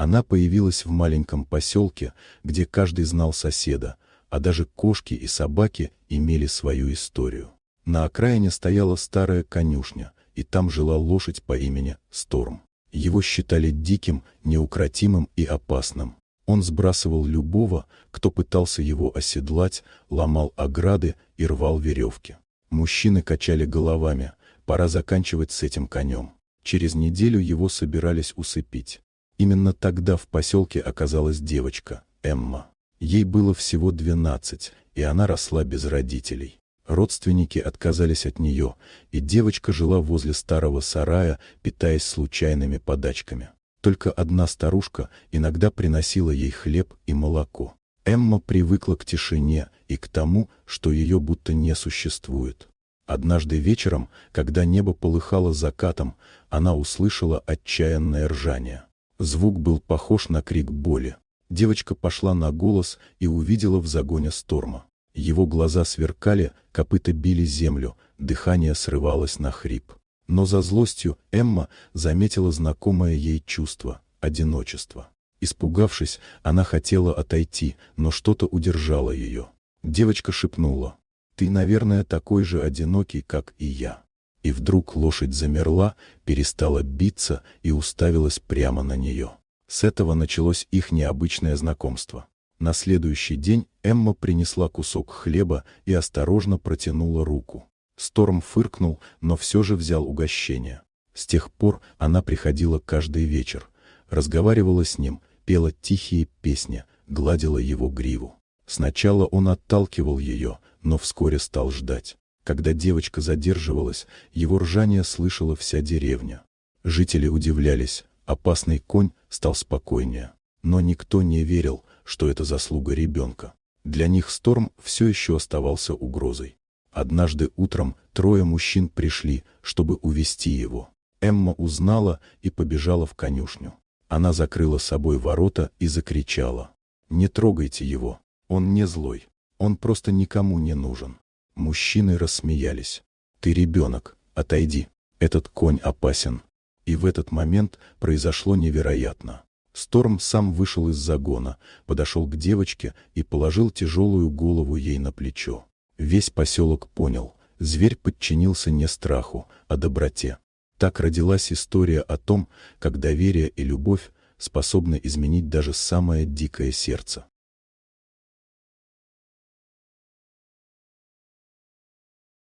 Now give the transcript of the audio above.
Она появилась в маленьком поселке, где каждый знал соседа, а даже кошки и собаки имели свою историю. На окраине стояла старая конюшня, и там жила лошадь по имени Сторм. Его считали диким, неукротимым и опасным. Он сбрасывал любого, кто пытался его оседлать, ломал ограды и рвал веревки. Мужчины качали головами: пора заканчивать с этим конем. Через неделю его собирались усыпить. Именно тогда в поселке оказалась девочка, Эмма. Ей было всего 12, и она росла без родителей. Родственники отказались от нее, и девочка жила возле старого сарая, питаясь случайными подачками. Только одна старушка иногда приносила ей хлеб и молоко. Эмма привыкла к тишине и к тому, что ее будто не существует. Однажды вечером, когда небо полыхало закатом, она услышала отчаянное ржание. Звук был похож на крик боли. Девочка пошла на голос и увидела в загоне Сторма. Его глаза сверкали, копыта били землю, дыхание срывалось на хрип. Но за злостью Эмма заметила знакомое ей чувство — одиночество. Испугавшись, она хотела отойти, но что-то удержало ее. Девочка шепнула: «Ты, наверное, такой же одинокий, как и я». И вдруг лошадь замерла, перестала биться и уставилась прямо на нее. С этого началось их необычное знакомство. На следующий день Эмма принесла кусок хлеба и осторожно протянула руку. Сторм фыркнул, но все же взял угощение. С тех пор она приходила каждый вечер, разговаривала с ним, пела тихие песни, гладила его гриву. Сначала он отталкивал ее, но вскоре стал ждать. Когда девочка задерживалась, его ржание слышала вся деревня. Жители удивлялись: опасный конь стал спокойнее. Но никто не верил, что это заслуга ребенка. Для них Сторм все еще оставался угрозой. Однажды утром 3 мужчин пришли, чтобы увести его. Эмма узнала и побежала в конюшню. Она закрыла собой ворота и закричала: «Не трогайте его, он не злой, он просто никому не нужен». Мужчины рассмеялись. «Ты ребенок, отойди, этот конь опасен». И в этот момент произошло невероятно. Сторм сам вышел из загона, подошел к девочке и положил тяжелую голову ей на плечо. Весь поселок понял: зверь подчинился не страху, а доброте. Так родилась история о том, как доверие и любовь способны изменить даже самое дикое сердце.